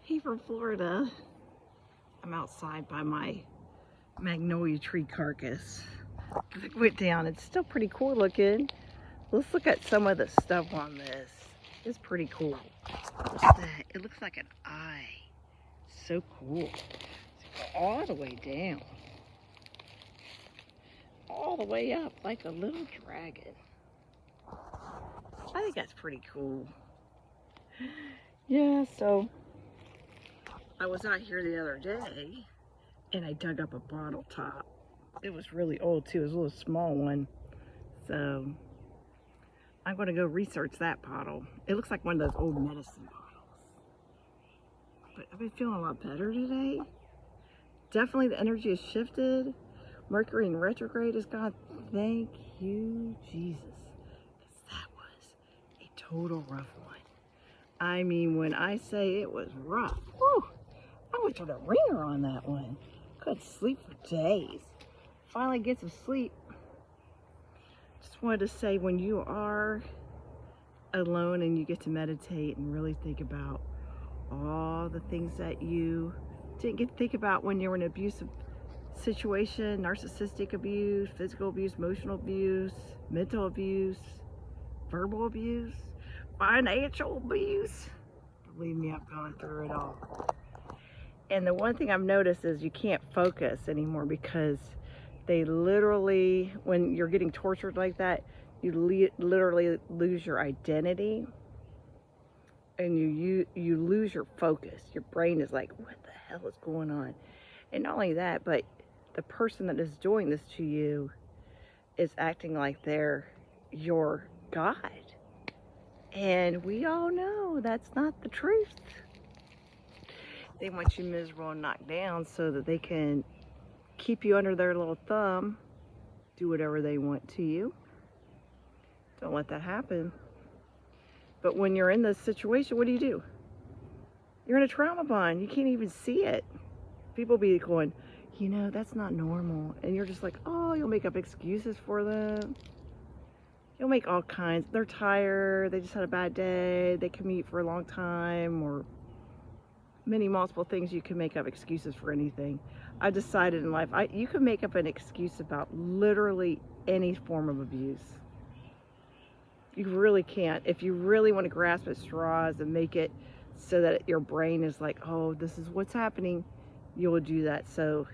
Hey, from Florida. I'm outside by my magnolia tree carcass. It went down. It's still pretty cool looking. Let's look at some of the stuff on this. It's pretty cool. What's that? It looks like an eye. So cool. Go all the way down. All the way up like a little dragon. I think that's pretty cool. Yeah, so I was out here the other day and I dug up a bottle top. It was really old too. It was a little small one. So I'm going to go research that bottle. It looks like one of those old medicine bottles. But I've been feeling a lot better today. Definitely the energy has shifted. Mercury in retrograde is gone. Thank you, Jesus. Because that was a total rough one. I mean, when I say it was rough, whew, I went to the ringer on that one. Couldn't sleep for days. Finally get some sleep. Just wanted to say, when you are alone and you get to meditate and really think about all the things that you didn't get to think about when you were in an abusive situation, narcissistic abuse, physical abuse, emotional abuse, mental abuse, verbal abuse, financial abuse. Believe me, I've gone through it all. And the one thing I've noticed is you can't focus anymore, because they literally, when you're getting tortured like that, you literally lose your identity, and you lose your focus. Your brain is like, what the hell is going on? And not only that, but the person that is doing this to you is acting like they're your God. And we all know that's not the truth. They want you miserable and knocked down so that they can keep you under their little thumb, do whatever they want to you. Don't let that happen. But when you're in this situation, what do? You're in a trauma bond. You can't even see it. People be going, you know, that's not normal. And you're just like, oh, you'll make up excuses for them. You'll make all kinds. They're tired. They just had a bad day. They commute for a long time, or multiple things. You can make up excuses for anything. I decided in life, you can make up an excuse about literally any form of abuse. You really can't. If you really want to grasp at straws and make it so that your brain is like, oh, this is what's happening, you will do that. So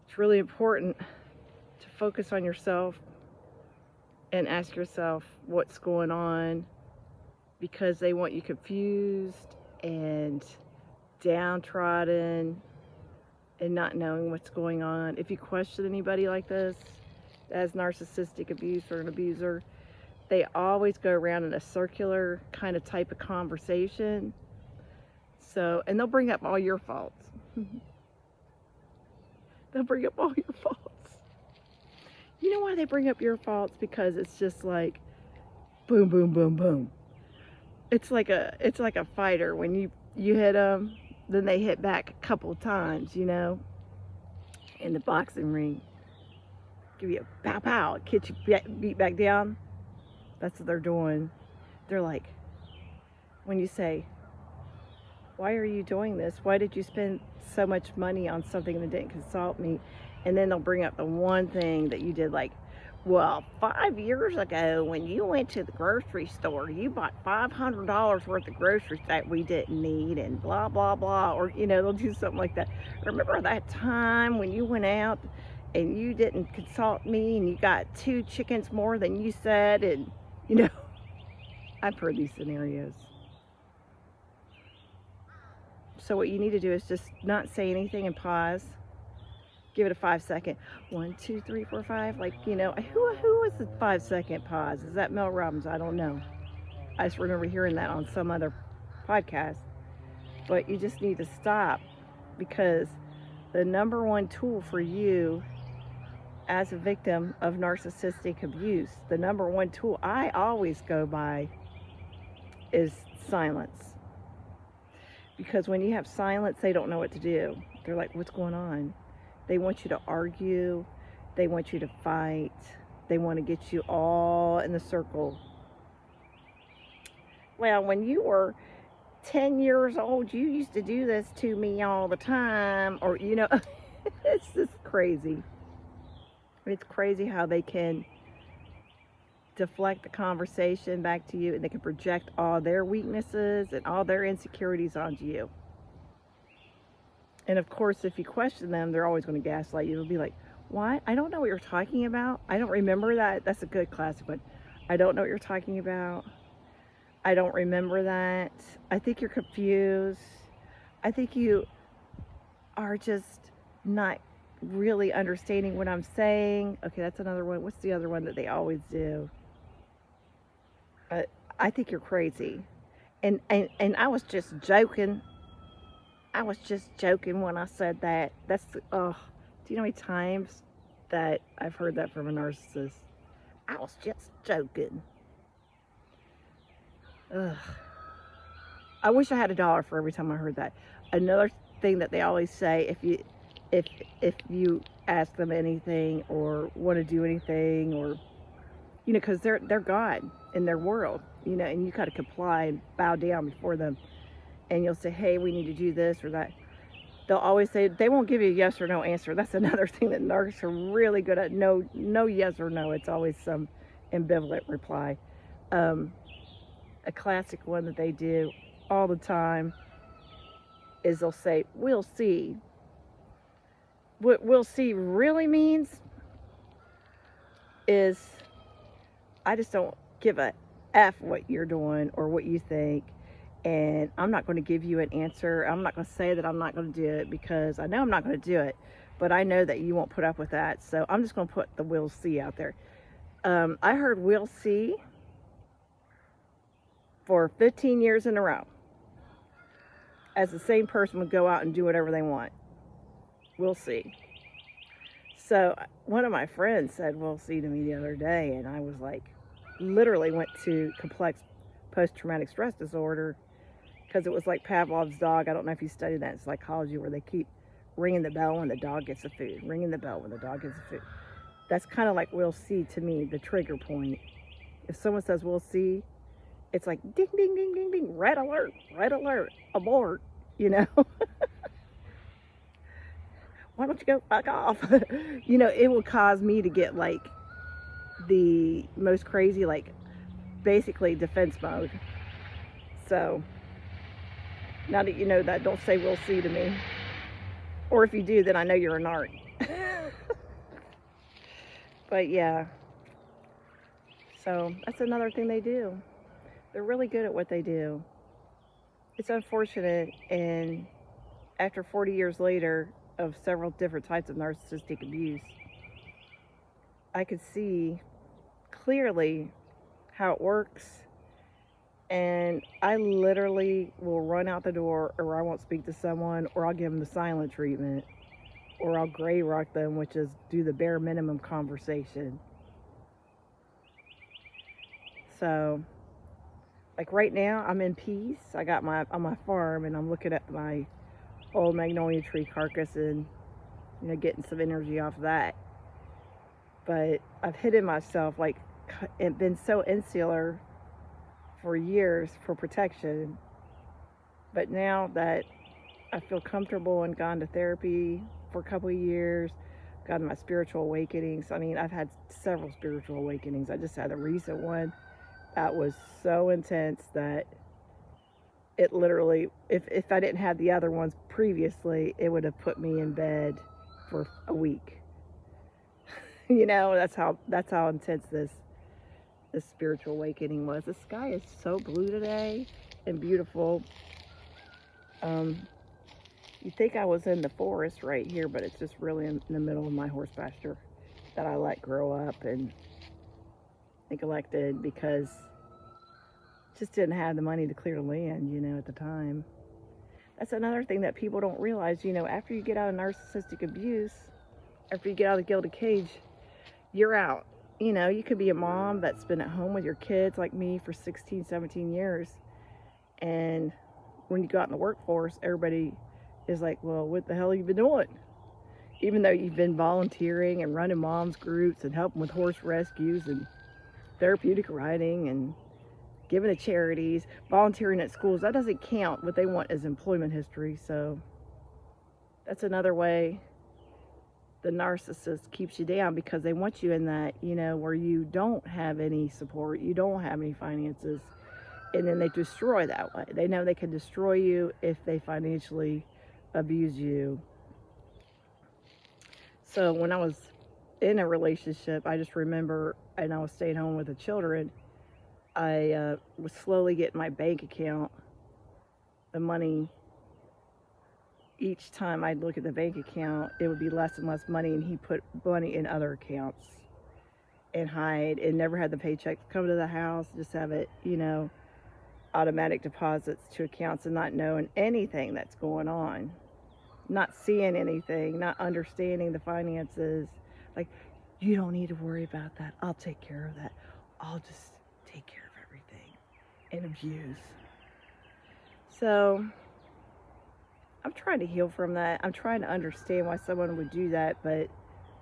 it's really important to focus on yourself and ask yourself what's going on, because they want you confused and downtrodden and not knowing what's going on. If you question anybody like this as narcissistic abuse or an abuser, they always go around in a circular kind of type of conversation. So, and they'll bring up all your faults. They'll bring up all your faults. You know why they bring up your faults? Because it's just like boom, boom, boom, boom. It's like a fighter. When you hit them, then they hit back a couple times, you know, in the boxing ring. Give you a pow pow, get you beat back down. That's what they're doing. They're like, when you say, why are you doing this? Why did you spend so much money on something that didn't consult me? And then they'll bring up the one thing that you did, like, well, 5 years ago when you went to the grocery store, you bought $500 worth of groceries that we didn't need, and blah, blah, blah. Or, you know, they'll do something like that. Remember that time when you went out and you didn't consult me and you got 2 chickens more than you said? And, you know, I've heard these scenarios. So what you need to do is just not say anything and pause. Give it a 5-second. 1, 2, 3, 4, 5. Like, you know, who was the 5-second pause? Is that Mel Robbins? I don't know. I just remember hearing that on some other podcast. But you just need to stop, because the number one tool for you as a victim of narcissistic abuse, the number one tool I always go by is silence. Because when you have silence, they don't know what to do. They're like, what's going on? They want you to argue. They want you to fight. They want to get you all in the circle. Well, when you were 10 years old, you used to do this to me all the time, or, you know, it's just crazy. It's crazy how they can deflect the conversation back to you, and they can project all their weaknesses and all their insecurities onto you. And of course, if you question them, they're always going to gaslight you. They'll be like, what? I don't know what you're talking about. I don't remember that. That's a good classic one. I don't know what you're talking about. I don't remember that. I think you're confused. I think you are just not really understanding what I'm saying. Okay, that's another one. What's the other one that they always do? I think you're crazy. And I was just joking. I was just joking when I said that. That's, oh, do you know how many times that I've heard that from a narcissist? I was just joking. Ugh. I wish I had $1 for every time I heard that. Another thing that they always say, if you ask them anything or want to do anything, or, you know, because they're God in their world, you know, and you got to comply and bow down before them. And you'll say, hey, we need to do this or that. They'll always say, they won't give you a yes or no answer. That's another thing that narcissists are really good at. No yes or no. It's always some ambivalent reply. A classic one that they do all the time is they'll say, we'll see. What we'll see really means is, I just don't give a F what you're doing or what you think. And I'm not going to give you an answer. I'm not going to say that I'm not going to do it, because I know I'm not going to do it, but I know that you won't put up with that. So I'm just going to put the we'll see out there. I heard we'll see for 15 years in a row, as the same person would go out and do whatever they want. We'll see. So one of my friends said we'll see to me the other day, and I was like, literally went to complex post-traumatic stress disorder, because it was like Pavlov's dog. I don't know if you studied that in psychology, where they keep ringing the bell when the dog gets the food, ringing the bell when the dog gets the food. That's kind of like we'll see to me, the trigger point. If someone says we'll see, it's like ding, ding, ding, ding, ding, red alert, abort, you know. Why don't you go fuck off? You know, it will cause me to get like the most crazy, like basically defense mode. So now that you know that, don't say we'll see to me. Or if you do, then I know you're a narc. But yeah. So that's another thing they do. They're really good at what they do. It's unfortunate, and after 40 years later of several different types of narcissistic abuse, I could see clearly how it works. And I literally will run out the door, or I won't speak to someone, or I'll give them the silent treatment, or I'll gray rock them, which is do the bare minimum conversation. So, like right now, I'm in peace. I got on my farm, and I'm looking at my old magnolia tree carcass, and, you know, getting some energy off of that. But I've hidden myself, like, and been so insular for years for protection. But now that I feel comfortable and gone to therapy for a couple of years, gotten my spiritual awakenings. I mean, I've had several spiritual awakenings. I just had a recent one that was so intense that it literally, if I didn't have the other ones previously, it would have put me in bed for a week. You know, that's how intense this spiritual awakening was. The sky is so blue today and beautiful. You think I was in the forest right here, but it's just really in the middle of my horse pasture that I let grow up and neglected because just didn't have the money to clear land, you know, at the time. That's another thing that people don't realize, you know, after you get out of narcissistic abuse, after you get out of the gilded cage, you're out. You know, you could be a mom that's been at home with your kids like me for 16, 17 years. And when you go out in the workforce, everybody is like, well, what the hell have you been doing? Even though you've been volunteering and running moms groups and helping with horse rescues and therapeutic riding and giving to charities, volunteering at schools. That doesn't count. What they want is employment history. So that's another way the narcissist keeps you down, because they want you in that, where you don't have any support, you don't have any finances, and then they destroy that way. They know they can destroy you if they financially abuse you. So when I was in a relationship, I just remember, and I was staying home with the children, I was slowly getting my bank account, the money. Each time I'd look at the bank account, it would be less and less money, and he put money in other accounts and hide, and never had the paychecks come to the house, just have it, automatic deposits to accounts, and not knowing anything that's going on, not seeing anything, not understanding the finances. Like, you don't need to worry about that. I'll take care of that. I'll just take care of everything, and abuse. So I'm trying to heal from that. I'm trying to understand why someone would do that, but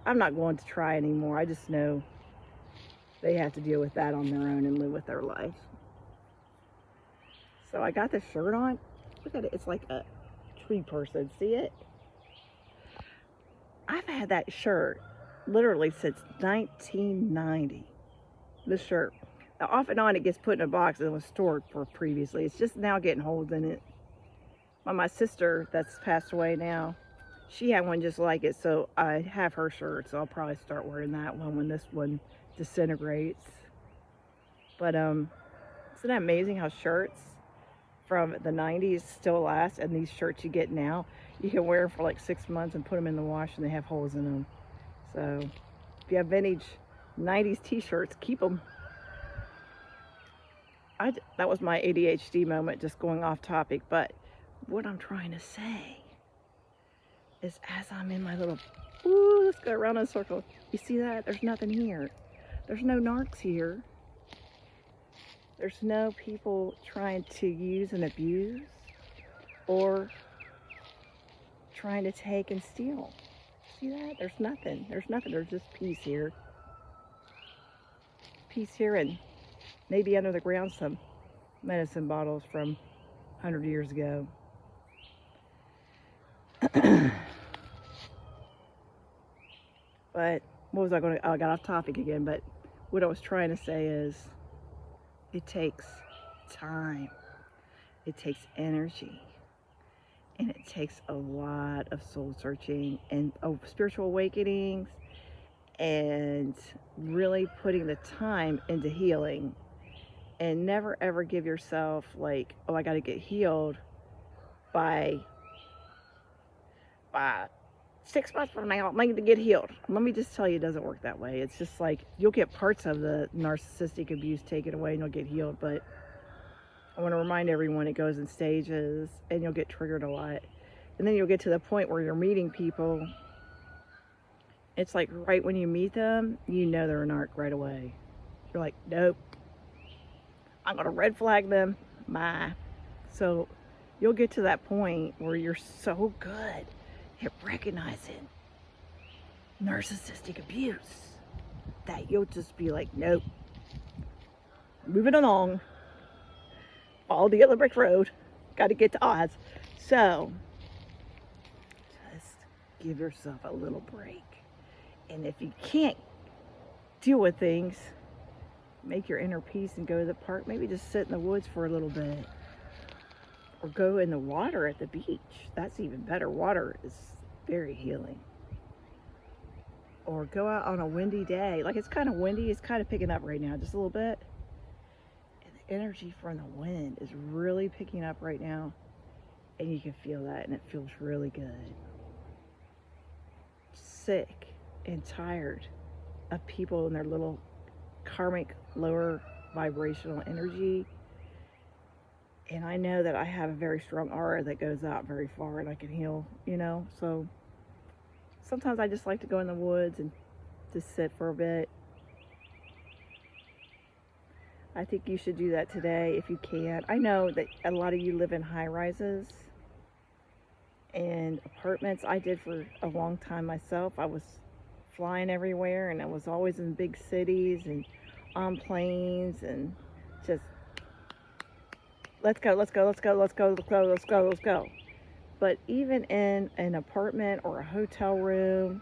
I'm not going to try anymore. I just know they have to deal with that on their own and live with their life. So I got this shirt on. Look at it. It's like a tree person. See it? I've had that shirt literally since 1990. This shirt. Now, off and on, it gets put in a box and was stored for previously. It's just now getting holes in it. My sister that's passed away now, she had one just like it, so I have her shirt, so I'll probably start wearing that one when this one disintegrates. But isn't that amazing how shirts from the 90s still last, and these shirts you get now, you can wear them for like 6 months and put them in the wash and they have holes in them. So if you have vintage 90s t-shirts, keep them. That was my ADHD moment, just going off topic, but what I'm trying to say is, as I'm in my little, let's go around in a circle. You see that? There's nothing here. There's no narcs here. There's no people trying to use and abuse or trying to take and steal. See that? There's nothing. There's nothing. There's just peace here. Peace here, and maybe under the ground some medicine bottles from 100 years ago. But what was I going to, I got off topic again, but what I was trying to say is, it takes time, it takes energy, and it takes a lot of soul searching and spiritual awakenings, and really putting the time into healing. And never ever give yourself like, oh, I got to get healed by 6 months from now, I'm going to get healed. Let me just tell you, it doesn't work that way. It's just like, you'll get parts of the narcissistic abuse taken away and you'll get healed, but I want to remind everyone, it goes in stages, and you'll get triggered a lot. And then you'll get to the point where you're meeting people. It's like right when you meet them, you know they're a narc right away. You're like, nope, I'm going to red flag them. Bye. So you'll get to that point where you're so good at recognizing narcissistic abuse that you'll just be like, nope, moving along, follow the other brick road, got to get to Oz. So just give yourself a little break. And if you can't deal with things, make your inner peace and go to the park. Maybe just sit in the woods for a little bit, or go in the water at the beach. That's even better. Water is very healing. Or go out on a windy day. Like, it's kind of windy. It's kind of picking up right now, just a little bit. And the energy from the wind is really picking up right now. And you can feel that, and it feels really good. Sick and tired of people and their little karmic lower vibrational energy. And I know that I have a very strong aura that goes out very far, and I can heal, so sometimes I just like to go in the woods and just sit for a bit. I think you should do that today if you can. I know that a lot of you live in high rises and apartments. I did for a long time myself. I was flying everywhere, and I was always in big cities and on planes, and just let's go, let's go, let's go, let's go, let's go, let's go, let's go. But even in an apartment or a hotel room,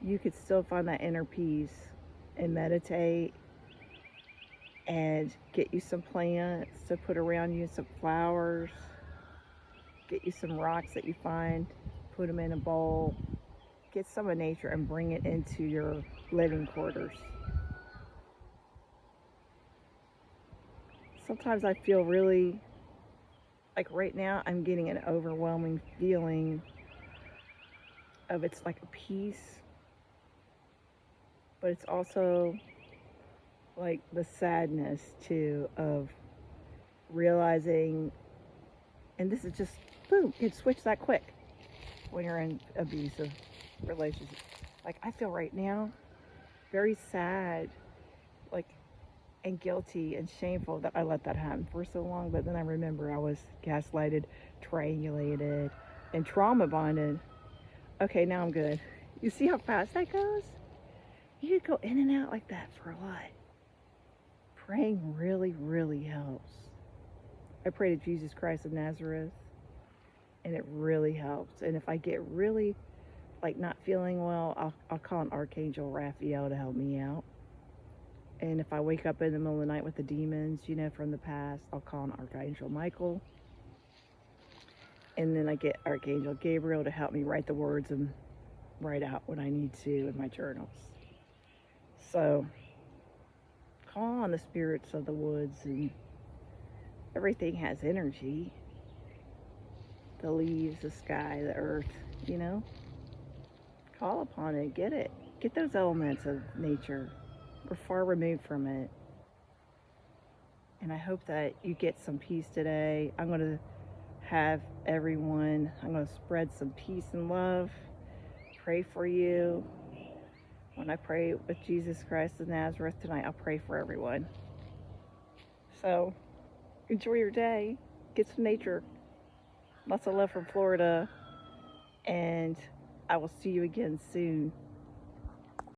you could still find that inner peace and meditate and get you some plants to put around you, some flowers, get you some rocks that you find, put them in a bowl, get some of nature and bring it into your living quarters. Sometimes I feel really, like right now I'm getting an overwhelming feeling of it's like a peace, but it's also like the sadness too of realizing, and this is just boom, you can switch that quick when you're in abusive relationships. Like I feel right now very sad, like, and guilty and shameful that I let that happen for so long. But then I remember I was gaslighted, triangulated, and trauma bonded. Okay, now I'm good. You see how fast that goes? You could go in and out like that for a lot. Praying really, really helps. I pray to Jesus Christ of Nazareth, and it really helps. And if I get really, like, not feeling well, I'll call an Archangel Raphael to help me out. And if I wake up in the middle of the night with the demons, you know, from the past, I'll call an Archangel Michael. And then I get Archangel Gabriel to help me write the words and write out what I need to in my journals. So, call on the spirits of the woods, and everything has energy. The leaves, the sky, the earth, you know. Call upon it, get it. Get those elements of nature. We're far removed from it. And I hope that you get some peace today. I'm going to spread some peace and love. Pray for you. When I pray with Jesus Christ of Nazareth tonight, I'll pray for everyone. So, enjoy your day. Get some nature. Lots of love from Florida. And I will see you again soon.